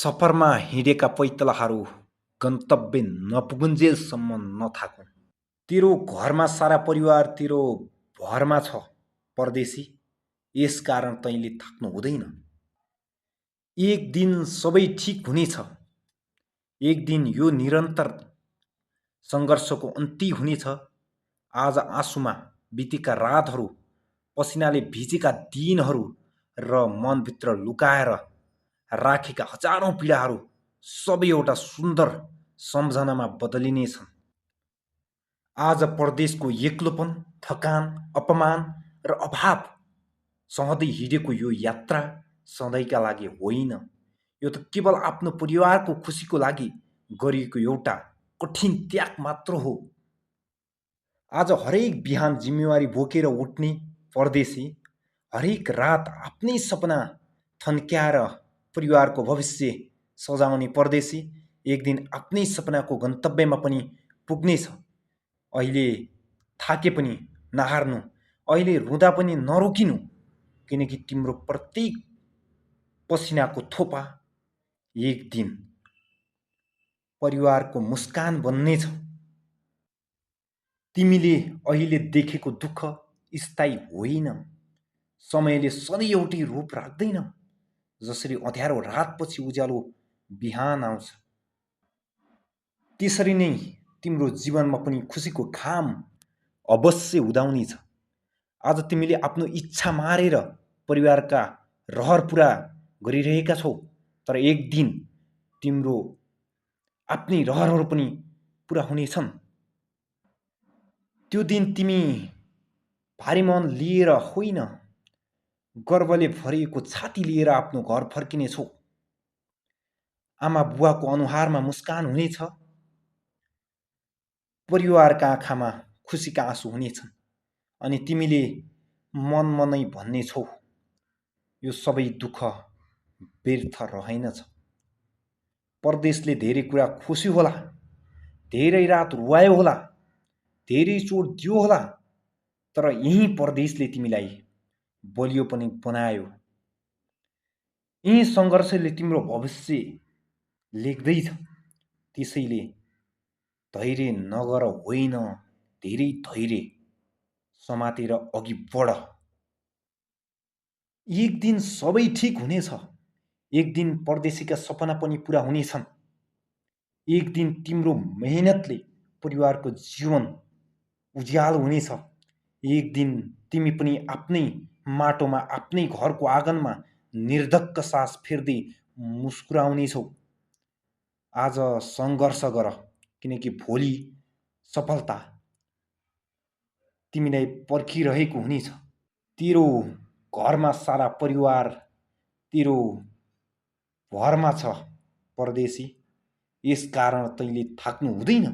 सफरमा हिँडेका पैतलाहरू गन्तव्य नपुगुन्जेलसम्म नथाकौँ। तेरो घरमा सारा परिवार तेरो भरमा छ परदेशी, यसकारण तैँले थाक्नु हुँदैन। एक दिन सबै ठिक हुनेछ। एक दिन यो निरन्तर सङ्घर्षको अन्त्य हुनेछ। आज आँसुमा बितेका रातहरू, पसिनाले भिजेका दिनहरू र मनभित्र लुकाएर राखेका हजारौँ पीडाहरू सबै एउटा सुन्दर सम्झनामा बदलिनेछन्। आज परदेशको एक्लोपन, थकान, अपमान र अभाव सहँदै हिँडेको यो यात्रा सधैँका लागि होइन। यो त केवल आफ्नो परिवारको खुसीको लागि गरिएको एउटा कठिन त्याग मात्र हो। आज हरेक बिहान जिम्मेवारी बोकेर उठ्ने परदेशी, हरेक रात आफ्नै सपना थन्क्याएर परिवारको भविष्य सजाउने परदेशी एक दिन आफ्नै सपनाको गन्तव्यमा पनि पुग्नेछ। अहिले थाके पनि नहार्नु, अहिले रुँदा पनि नरोकिनु, किनकि तिम्रो प्रत्येक पसिनाको थोपा एक दिन परिवारको मुस्कान बन्नेछ। तिमीले अहिले देखेको दुःख स्थायी होइन। समयले सधैँ एउटै रूप राख्दैन। जसरी अँध्यारो रातपछि उज्यालो बिहान आउँछ, त्यसरी नै तिम्रो जीवनमा पनि खुसीको घाम अवश्य उदाउनेछ। आज तिमीले आफ्नो इच्छा मारेर परिवारका रहर पुरा गरिरहेका छौ, तर एक दिन तिम्रो आफ्नै रहरहरू पनि पुरा हुनेछन्। त्यो दिन तिमी भारी मन लिएर होइन, गर्वले भरिएको छाती लिएर आफ्नो घर फर्किनेछौ। आमा बुवाको अनुहारमा मुस्कान हुनेछ। परिवारका आँखामा खुसीका आँसु हुनेछन्। अनि तिमीले मनमनै भन्नेछौ, यो सबै दुःख व्यर्थ रहेनछ। परदेशले धेरै कुरा खुसी होला, धेरै रात रुवायो होला, धेरै चोट दियो होला, तर यही परदेशले तिमीलाई बलियो पनि बनायो। यही सङ्घर्षले तिम्रो भविष्य लेख्दैछ। त्यसैले धैर्य नगर होइन, धेरै धैर्य समातेर अघि बढ। एक दिन सबै ठिक हुनेछ। एक दिन परदेशीका सपना पनि पुरा हुनेछन्। एक दिन तिम्रो मेहनतले परिवारको जीवन उज्यालो हुनेछ। एक दिन तिमी पनि आफ्नै माटोमा, आफ्नै घरको आँगनमा निर्धक्क सास फेर्दै मुस्कुराउनेछौ। आज सङ्घर्ष गर, किनकि भोलि सफलता तिमीलाई पर्खिरहेको हुनेछ। तेरो घरमा सारा परिवार तेरो भरमा छ परदेशी, यसकारण तैँले थाक्नु हुँदैन।